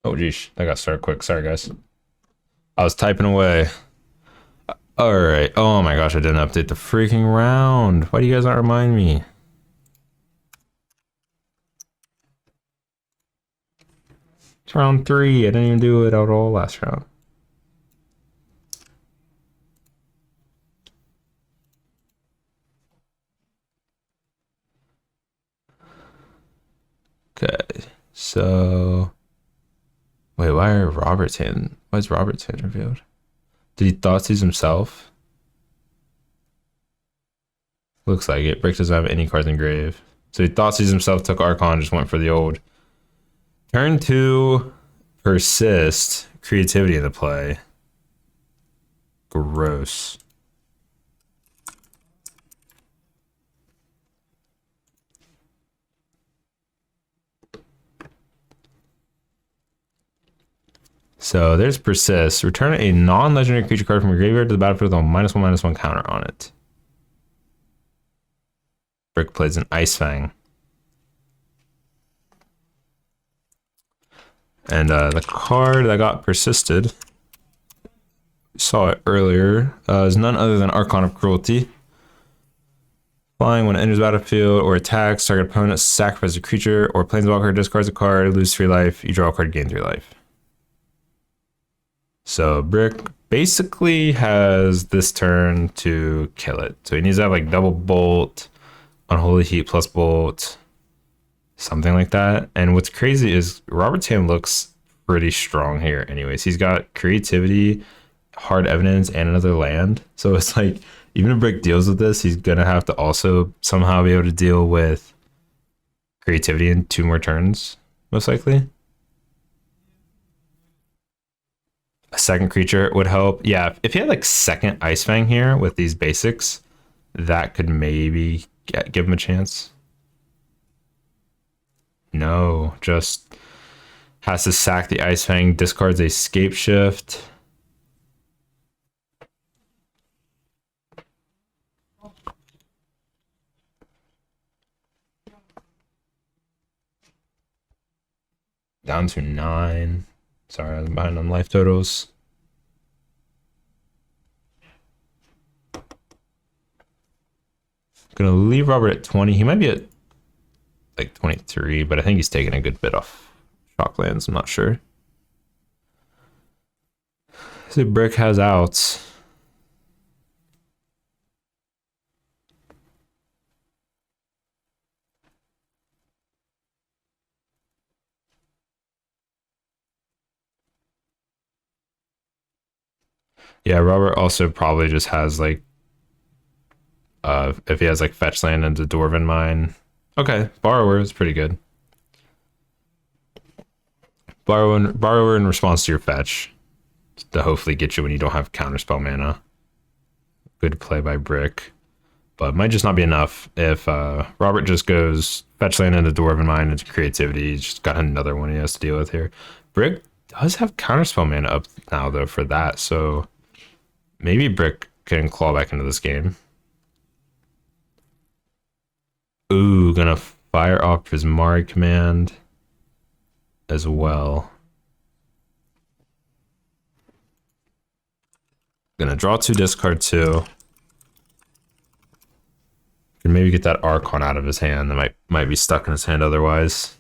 Oh geez, that got started quick. Sorry guys. I was typing away. All right. Oh my gosh, I didn't update the freaking round. Why do you guys not remind me? It's round 3. I didn't even do it at all last round. Okay. So wait, why is Robert's hand revealed? Did he Thoughtseize himself? Looks like it. Brick doesn't have any cards in grave. So he Thoughtseize himself, took Archon, just went for the old. Turn 2, persist, creativity in the play. Gross. So there's persist. Return a non-legendary creature card from your graveyard to the battlefield with a -1/-1 counter on it. Brick plays an Ice Fang. And the card that got persisted, saw it earlier, is none other than Archon of Cruelty. Flying when it enters battlefield or attacks, target opponent sacrifices a creature or planeswalker discards a card, lose 3 life, you draw a card, gain 3 life. So Brick basically has this turn to kill it. So he needs to have like double bolt, unholy heat plus bolt, something like that. And what's crazy is Robert's hand looks pretty strong here anyways. He's got creativity, hard evidence, and another land. So it's like, even if Brick deals with this, he's gonna have to also somehow be able to deal with creativity in 2 more turns, most likely. A second creature would help. Yeah, if he had like second Ice Fang here with these basics, that could maybe give him a chance. No, just has to sack the Ice Fang, discards a Scapeshift. Down to 9. Sorry, I'm behind on life totals. Gonna leave Robert at 20. He might be at like 23, but I think he's taking a good bit off Shocklands. I'm not sure. So Brick has outs. Yeah, Robert also probably just has like if he has like fetch land into Dwarven Mine. Okay, Borrower is pretty good. Borrower in response to your fetch to hopefully get you when you don't have counterspell mana. Good play by Brick, but might just not be enough if Robert just goes fetch land into Dwarven Mine into creativity. He's just got another one he has to deal with here. Brick does have counterspell mana up now though for that, so maybe Brick can claw back into this game. Ooh, gonna fire off his Mari command as well. Gonna draw 2, discard 2. Can maybe get that Archon out of his hand. That might be stuck in his hand otherwise.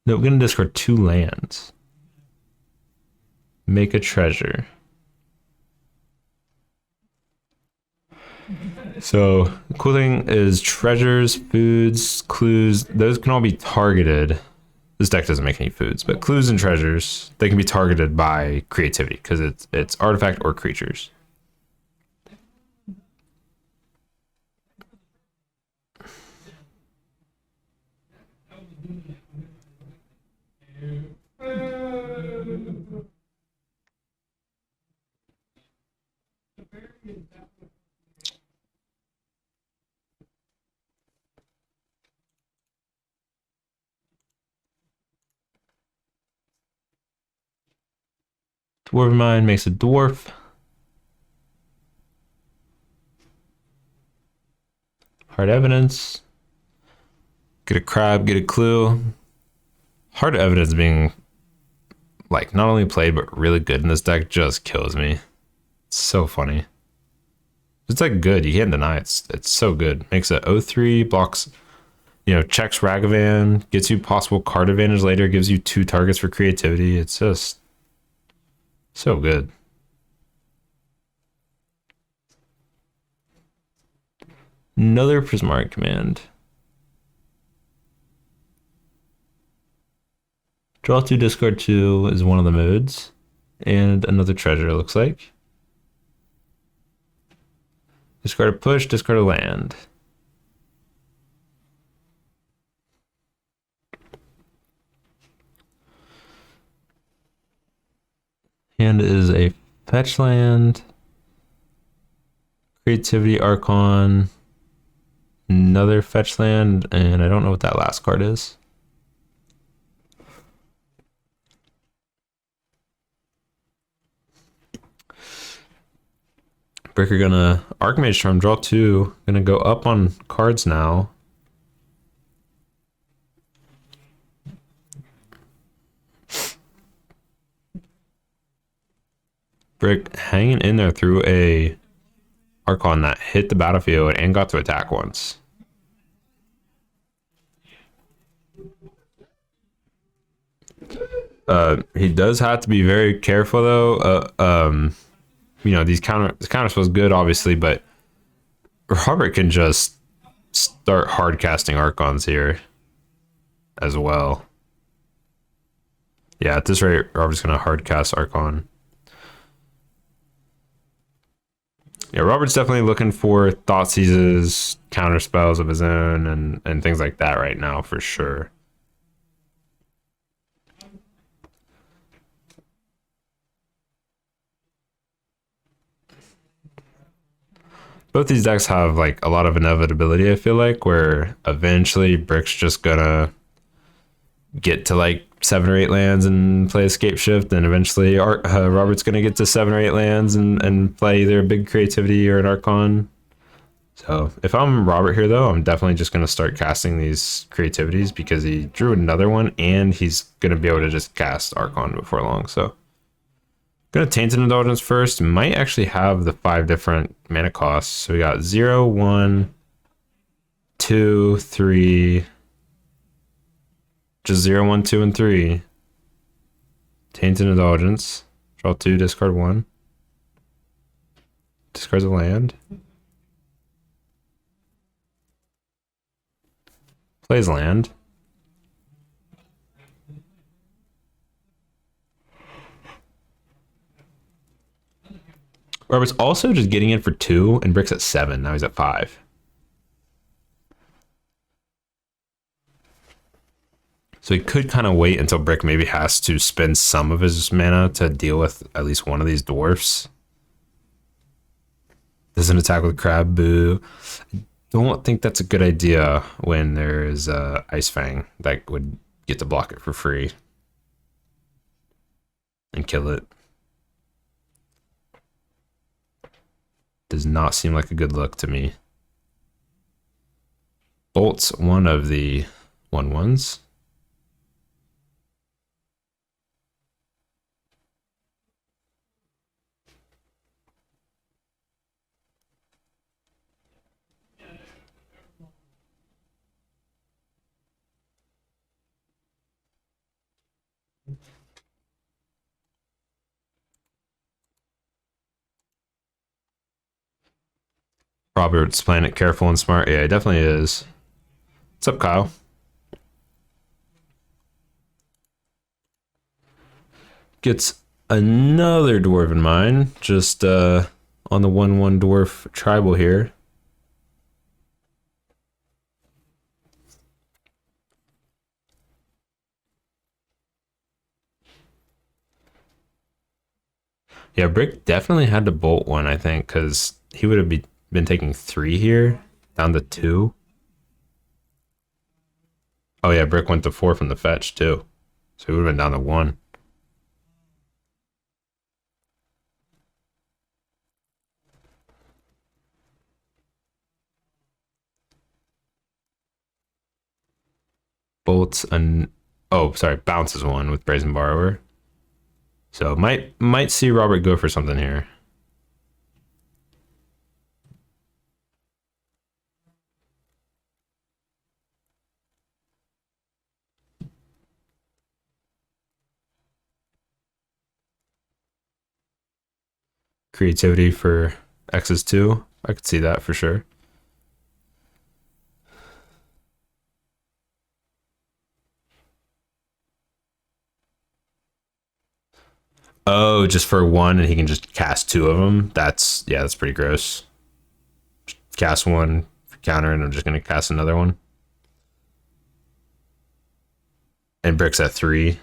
No, we're gonna discard 2 lands. Make a treasure. So the cool thing is treasures, foods, clues, those can all be targeted. This deck doesn't make any foods, but clues and treasures, they can be targeted by creativity because it's artifact or creatures. Dwarven Mine makes a dwarf. Hard evidence. Get a crab, get a clue. Hard Evidence being like not only played but really good in this deck just kills me. It's so funny. It's like good. You can't deny it's so good. Makes it 0/3, blocks, checks Ragavan, gets you possible card advantage later, gives you 2 targets for creativity. It's just so good. Another Prismatic Command. Draw 2, discard 2 is one of the modes. And another treasure, it looks like. Discard a push, discard a land. Hand is a fetch land. Creativity Archon. Another fetch land, and I don't know what that last card is. Brick are gonna Archmage Charm, draw 2. Gonna go up on cards now. Brick hanging in there through a Archon that hit the battlefield and got to attack once. He does have to be very careful though. This counter spell's good, obviously, but Robert can just start hard casting Archons here as well. Yeah, at this rate, Robert's gonna hard cast Archon. Yeah, Robert's definitely looking for Thought Seizes, counter spells of his own, and things like that right now for sure. Both these decks have like a lot of inevitability, I feel like, where eventually Brick's just gonna get to like 7 or 8 lands and play Scapeshift, and eventually Robert's gonna get to 7 or 8 lands and play either a big creativity or an Archon. So if I'm Robert here though, I'm definitely just gonna start casting these creativities because he drew another one and he's gonna be able to just cast Archon before long. So gonna Tainted Indulgence first. Might actually have the 5 different mana costs. So we got 0, 1, 2, 3. Just 0, 1, 2, and 3. Tainted Indulgence. Draw 2, discard 1. Discards a land. Plays land. Robert's also just getting in for 2 and Brick's at 7. Now he's at 5. So he could kind of wait until Brick maybe has to spend some of his mana to deal with at least one of these dwarfs. Doesn't attack with Crab, boo. I don't think that's a good idea when there is Ice Fang that would get to block it for free and kill it. Does not seem like a good look to me. Bolt's one of the 1/1s. Robert's playing it careful and smart. Yeah, he definitely is. What's up, Kyle? Gets another Dwarven Mine. Just on the 1/1 Dwarf Tribal here. Yeah, Brick definitely had to bolt one, I think, because he would have been taking 3 here, down to 2. Oh yeah, Brick went to 4 from the fetch too, so he would have been down to 1. Bolts Oh, sorry, bounces one with Brazen Borrower. So might see Robert go for something here. Creativity for X's 2. I could see that for sure. Oh, just for one, and he can just cast two of them. That's pretty gross. Cast one counter, and I'm just gonna cast another one. And Brick's at 3.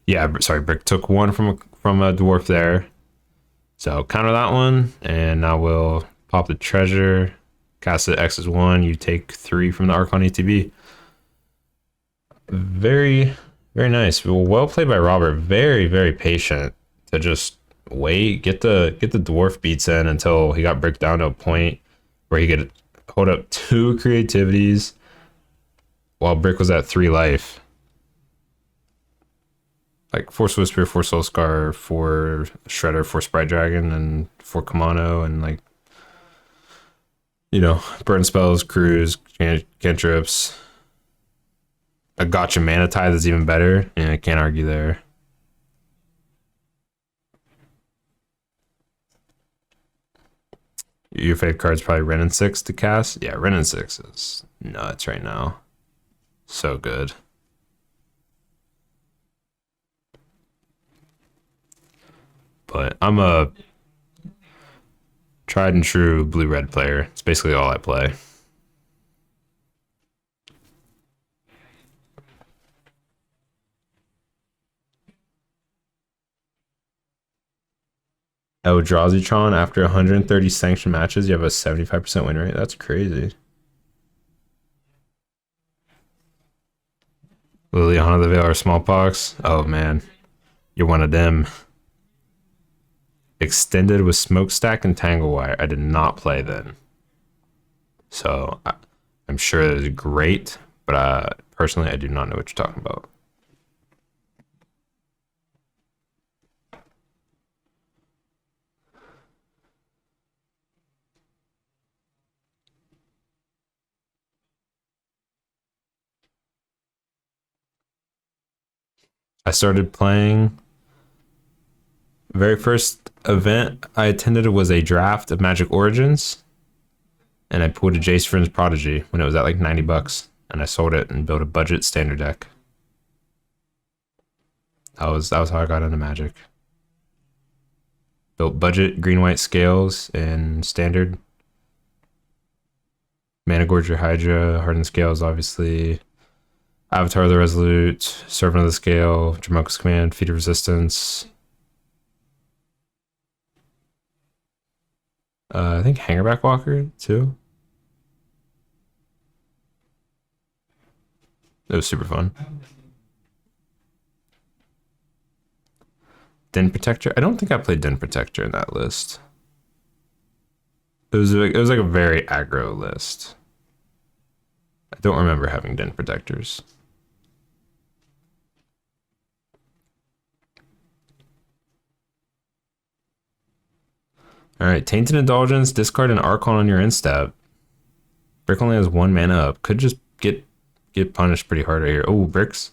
Yeah, sorry, Brick took one from a dwarf there. So counter that one, and now we'll pop the treasure, cast it X is 1. You take 3 from the Archon ETB. Very, very nice. Well played by Robert. Very, very patient to just wait, get the dwarf beats in until he got Brick down to a point where he could hold up 2 creativities while Brick was at 3 life. Like 4 Whisper, 4 Soul Scar, 4 Shredder, 4 Sprite Dragon, and 4 Kamano, and like, you know, burn spells, cruise, cantrips. A gotcha mana tithe is even better. Yeah, I can't argue there. Your favorite card's probably Wrenn and 6 to cast. Yeah, Wrenn and 6 is nuts right now. So good. But I'm a tried and true blue-red player. It's basically all I play. Eldrazi after 130 sanctioned matches, you have a 75% win rate. That's crazy. Liliana the Veil or Smallpox. Oh man, you're one of them. Extended with Smokestack and Tanglewire. I did not play then. So I'm sure it is great, but personally, I do not know what you're talking about. I started playing. Very first event I attended was a draft of Magic Origins, and I pulled a Jace Vryn's Prodigy when it was at like $90, and I sold it and built a budget standard deck. That was how I got into Magic. Built budget green white scales and standard. Mana Gorger Hydra, Hardened Scales, obviously. Avatar of the Resolute, Servant of the Scale, Jamoka's Command, Feat of Resistance. I think Hangerback Walker too. It was super fun. Den Protector. I don't think I played Den Protector in that list. It was like a very aggro list. I don't remember having Den Protectors. All right, Tainted Indulgence, discard an Archon on your end step. Brick only has 1 mana up. Could just get punished pretty hard right here. Oh, Bricks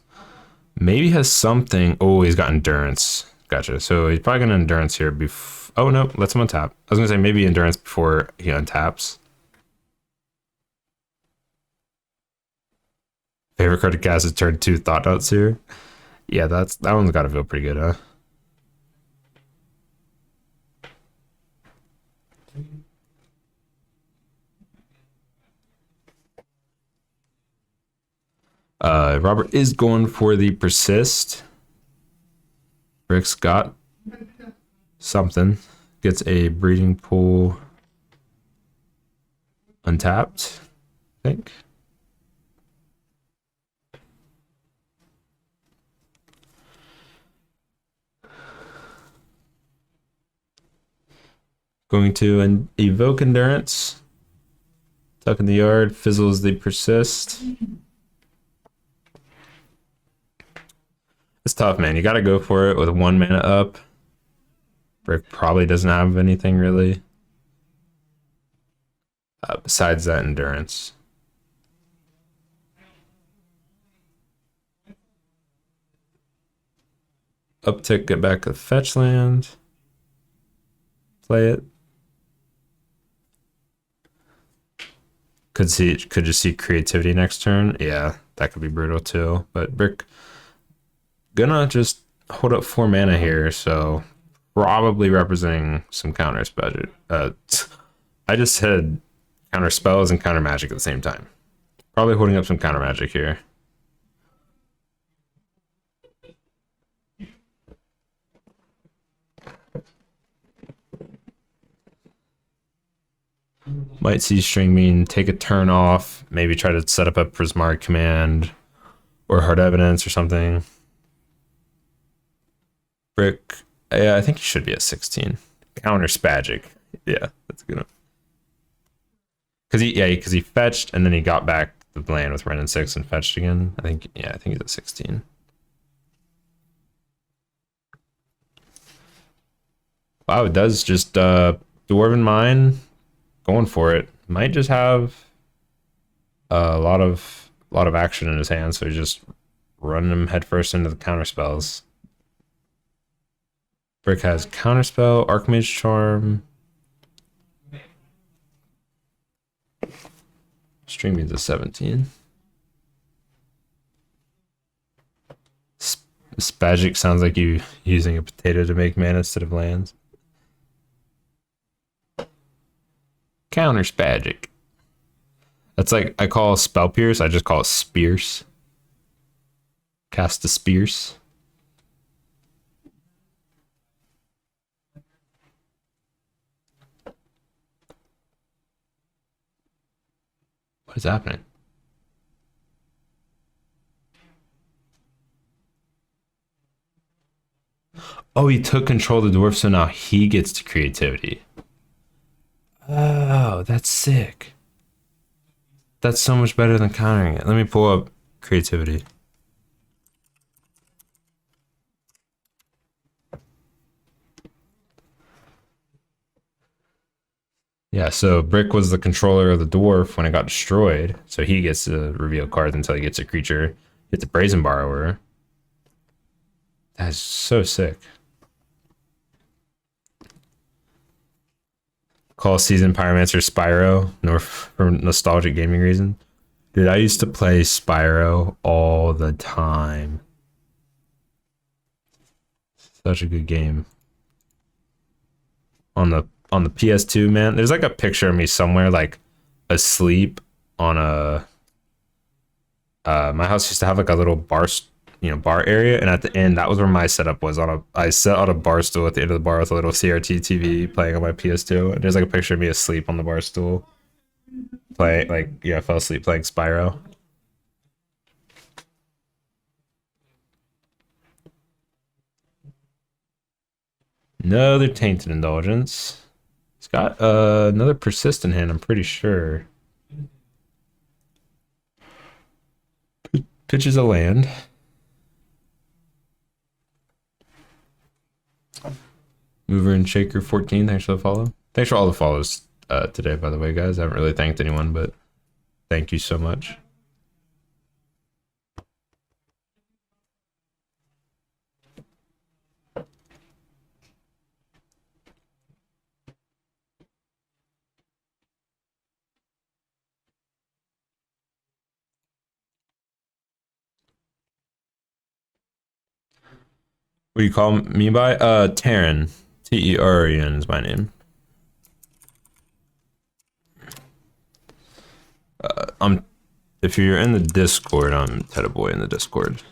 maybe has something. Oh, he's got Endurance. Gotcha. So he's probably gonna Endurance here. Oh no, let's him untap. I was gonna say maybe Endurance before he untaps. Favorite card to cast is turn 2 Thought Notes here. Yeah, that one's gotta feel pretty good, huh? Robert is going for the Persist. Rick's got something. Gets a Breeding Pool untapped, I think. Going to evoke Endurance. Tuck in the Yard, fizzles the Persist. It's tough, man. You got to go for it with 1 mana up. Brick probably doesn't have anything really. Besides that endurance. Uptick, get back a fetch land. Play it. Could just see creativity next turn. Yeah, that could be brutal too. But Brick gonna just hold up 4 mana here, so probably representing some counter spell. I just said counter spells and counter magic at the same time. Probably holding up some counter magic here. Might see string mean take a turn off, maybe try to set up a Prismari command or hard evidence or something. Brick, yeah, I think he should be at 16. Counter Spagic. Yeah, that's good. Because he fetched and then he got back the land with Renin 6 and fetched again. I think he's at 16. Wow, it does just Dwarven Mine going for it. Might just have a lot of action in his hand, so he's just running him headfirst into the counter spells. Brick has Counterspell, Archmage Charm. String means a 17. Spagic sounds like you using a potato to make mana instead of lands. Counter Spagic. That's like, I call Spell Pierce, I just call it Spears. Cast a Spears. What is happening? Oh, he took control of the dwarf, so now he gets to creativity. Oh, that's sick. That's so much better than countering it. Let me pull up creativity. Yeah, so Brick was the controller of the dwarf when it got destroyed, so he gets to reveal cards until he gets a creature. It's a Brazen Borrower. That's so sick. Call Season Pyromancer Spyro, for nostalgic gaming reason. Dude, I used to play Spyro all the time. Such a good game. On the PS2, man. There's like a picture of me somewhere like asleep on a my house used to have like a little bar area, and at the end that was where my setup was. I set out a bar stool at the end of the bar with a little CRT TV playing on my PS2, and there's like a picture of me asleep on the bar stool playing, I fell asleep playing Spyro. Another Tainted Indulgence. He's got another Persistent hand, I'm pretty sure. Pitches a land. Mover and Shaker 14, thanks for the follow. Thanks for all the follows today, by the way, guys. I haven't really thanked anyone, but thank you so much. What do you call me by? Terran. T-E-R-E-N is my name. If you're in the Discord, I'm Tetaboy in the Discord.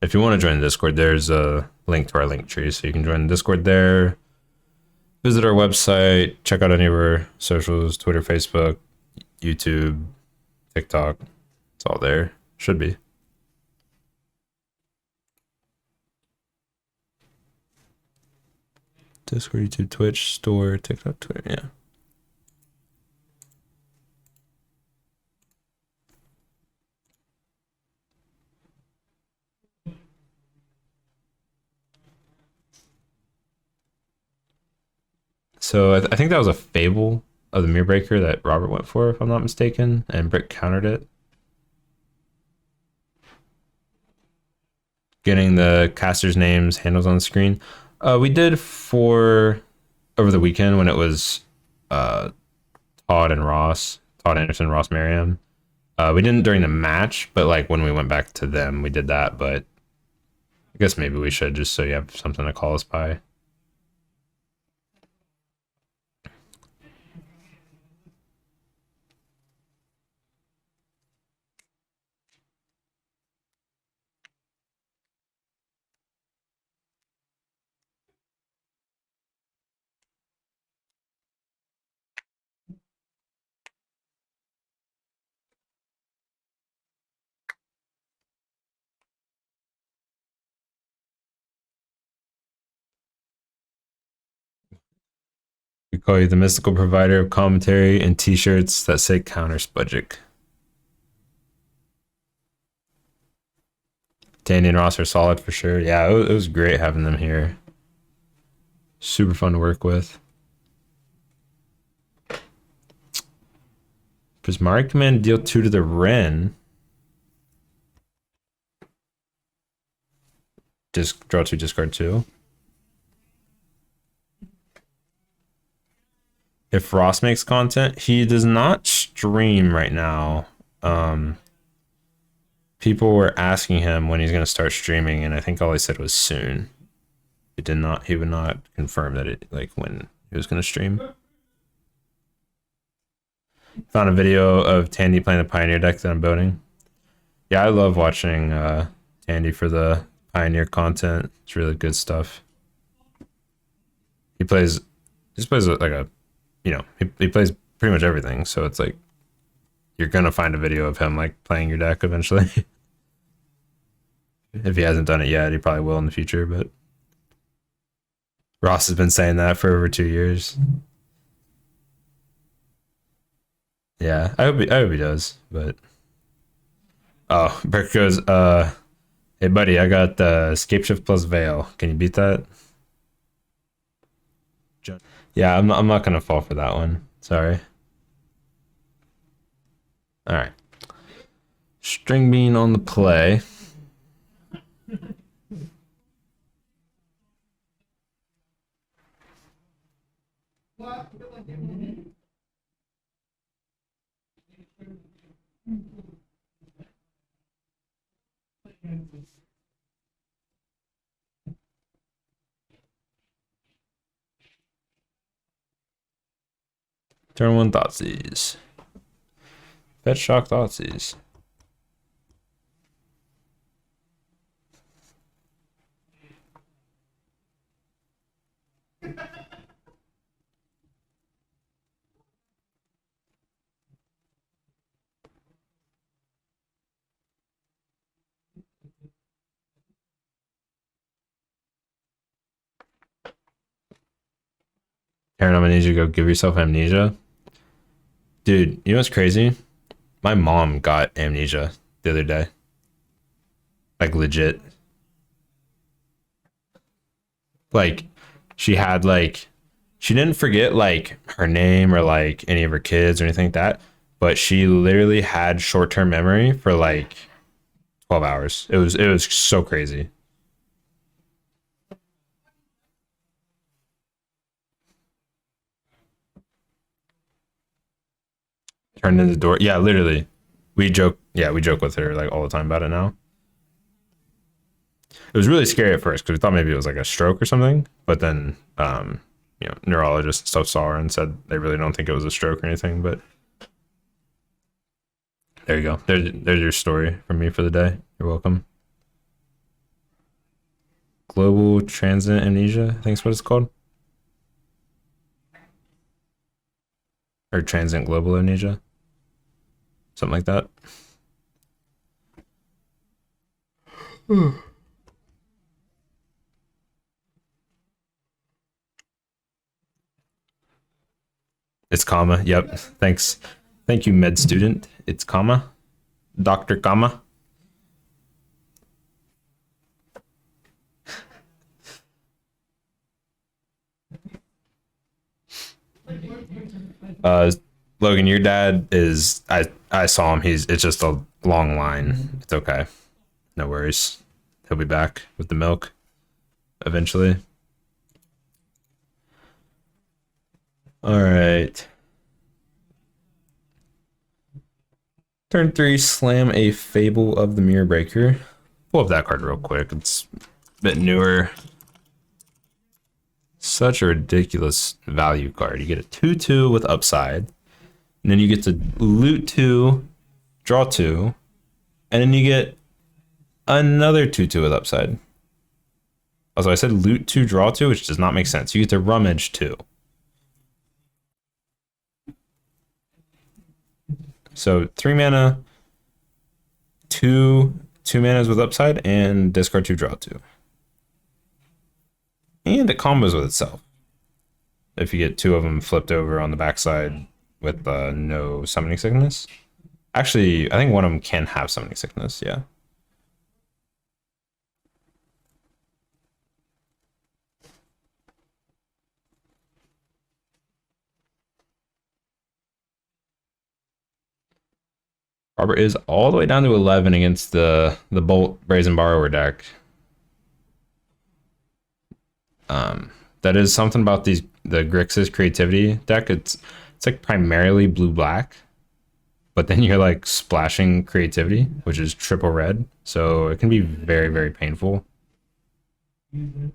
If you want to join the Discord, there's a link to our link tree, so you can join the Discord there. Visit our website, check out any of our socials, Twitter, Facebook, YouTube, TikTok. It's all there. Should be. Discord, YouTube, Twitch, store, TikTok, Twitter, yeah. So I think that was a Fable of the Mirror Breaker that Robert went for, if I'm not mistaken, and Brick countered it. Getting the casters' names, handles on the screen. We did 4 over the weekend when it was Todd and Ross, Todd Anderson, Ross Merriam. We didn't during the match, but like when we went back to them, we did that. But I guess maybe we should, just so you have something to call us by. We call you the mystical provider of commentary and t-shirts that say counter Spudgic. Danny and Ross are solid for sure. Yeah, it was great having them here. Super fun to work with. Prismatic Command deal 2 to the Ren. Draw 2, discard 2. If Ross makes content, he does not stream right now. People were asking him when he's going to start streaming, and I think all he said was soon. He would not confirm that it, like, when he was going to stream. Found a video of Tandy playing the Pioneer deck that I'm building. Yeah, I love watching Tandy for the Pioneer content. It's really good stuff. He just plays like a, you know, he plays pretty much everything. So it's like, you're going to find a video of him like playing your deck eventually. If he hasn't done it yet, he probably will in the future, but Ross has been saying that for over 2 years. Yeah, I hope he does, but oh, Brick goes, hey buddy, I got Scapeshift plus Veil. Can you beat that? Yeah, I'm not gonna fall for that one. Sorry. Alright. String Bean on the play. Turn 1 Thoughtseize. Fetch Shock Thoughtseize. Karen, I'm gonna need you to go give yourself amnesia. Dude, you know what's crazy? My mom got amnesia the other day. Like legit. Like she had like she didn't forget like her name or like any of her kids or anything like that, but she literally had short-term memory for like 12 hours. It was so crazy. Turned into the door. Yeah, literally. We joke with her like all the time about it now. It was really scary at first because we thought maybe it was like a stroke or something, but then you know, neurologists and stuff saw her and said they really don't think it was a stroke or anything. But there you go. There's your story from me for the day. You're welcome. Global Transient Amnesia, I think is what it's called. Or Transient Global Amnesia. Something like that. It's comma. Yep. Thanks. Thank you, med student. It's comma. Dr. Comma. Logan, your dad is I saw him. It's just a long line. It's okay. No worries. He'll be back with the milk eventually. All right. Turn 3, slam a Fable of the Mirror Breaker. Pull up that card real quick. It's a bit newer. Such a ridiculous value card. You get a 2/2 with upside. And then you get to loot 2, draw 2, and then you get another 2/2 with upside. Also, I said loot 2, draw 2, which does not make sense. You get to rummage 2. So 3 mana, 2 manas with upside, and discard 2, draw 2. And it combos with itself. If you get 2 of them flipped over on the backside with no summoning sickness. Actually, I think one of them can have summoning sickness, yeah. Robert is all the way down to 11 against the Bolt Brazen Borrower deck. That is something about the Grixis creativity deck. It's like primarily blue-black, but then you're like splashing creativity, which is triple red. So it can be very, very painful. And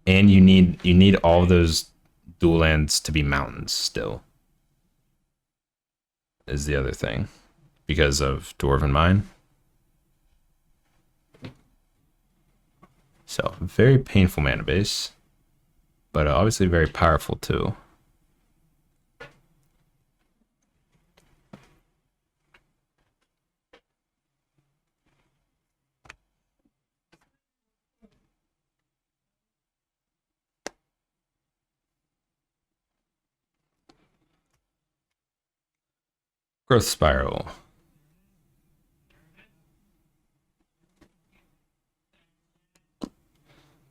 you need all those dual lands to be mountains still. Is the other thing. Because of Dwarven Mine. So very painful mana base. But obviously very powerful too. Growth Spiral.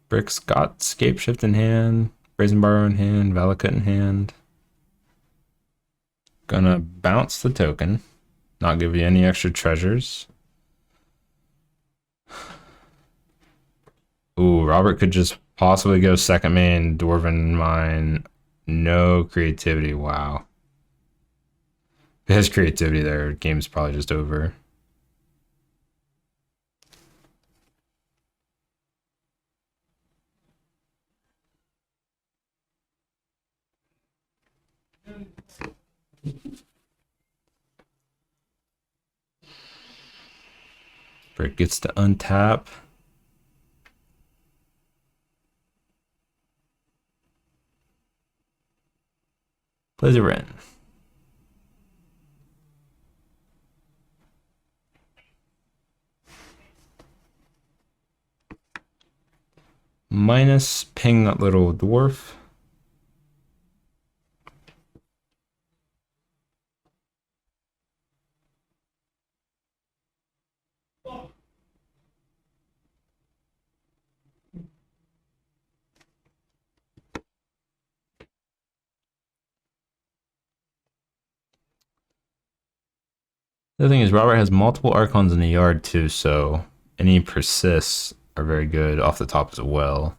Brick's got Scapeshift in hand, Brazen Borrow in hand, Valakut in hand. Gonna bounce the token, not give you any extra treasures. Ooh, Robert could just possibly go second main, Dwarven Mine, no creativity, wow. If it has creativity there, game's probably just over. Brick gets to untap. Plays a Wren. Minus ping that little dwarf. The thing is, Robert has multiple Archons in the yard too, so any persists are very good off the top as well.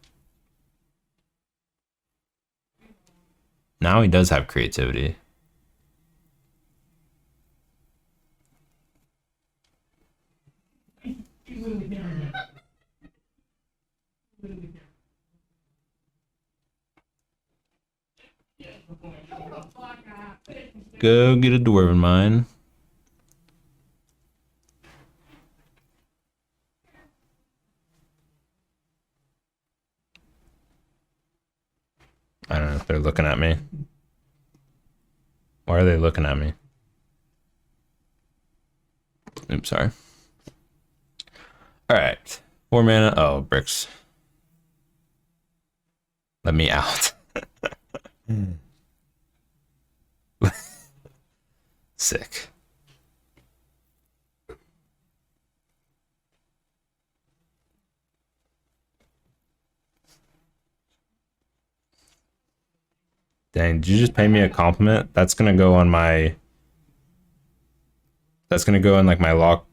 Now he does have creativity. Go get a Dwarven Mine. I don't know if they're looking at me. Why are they looking at me? Oops, sorry. All right, 4 mana. Oh, bricks. Let me out. Sick. Dang, did you just pay me a compliment? That's gonna go on my. That's gonna go in like my lock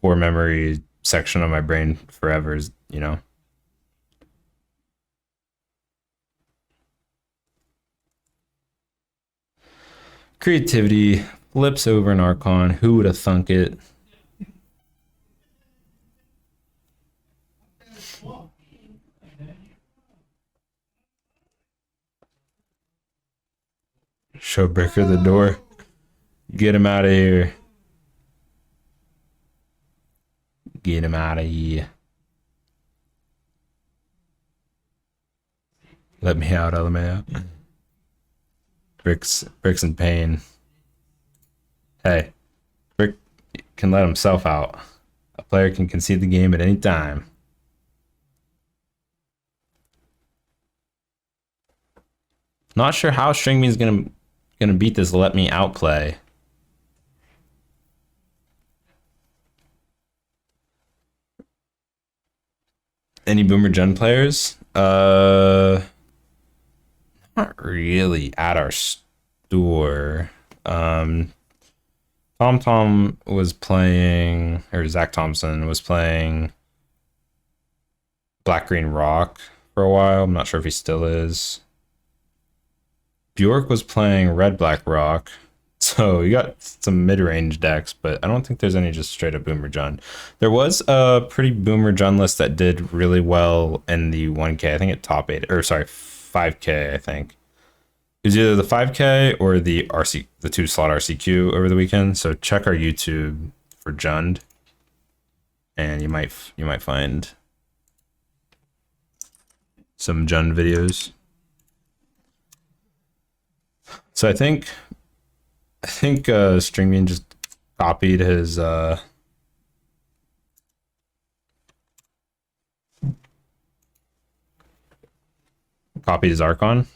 core memory section of my brain forever. You know. Creativity flips over an Archon. Who would have thunk it? Showbreaker the door. Get him out of here. Get him out of here. Let me out, LMAO. Brick's in pain. Hey, Brick can let himself out. A player can concede the game at any time. Not sure how Stringbean's gonna beat this let me out play. Any Boomer Gen players? Not really at our store. Tom was playing, or Zach Thompson was playing Black Green Rock for a while. I'm not sure if he still is. Bjork was playing Red Black Rock. So you got some mid-range decks, but I don't think there's any just straight up Boomer Jun. There was a pretty Boomer Jun list that did really well in the 1K. I think it top 8, or sorry, 5K, I think. It was either the 5K or the RC, the 2-slot RCQ over the weekend. So check our YouTube for Jund, and you might find some Jund videos. So I think Stringbean just copied his Archon,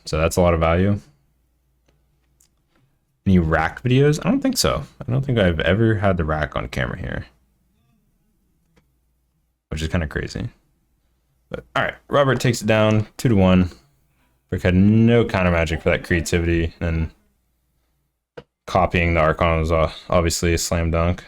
so that's a lot of value. Any rack videos? I don't think so. I don't think I've ever had the rack on camera here, which is kind of crazy. But all right, Robert takes it down 2-1. Brick had no counter magic for that creativity, and copying the Archon was obviously a slam dunk.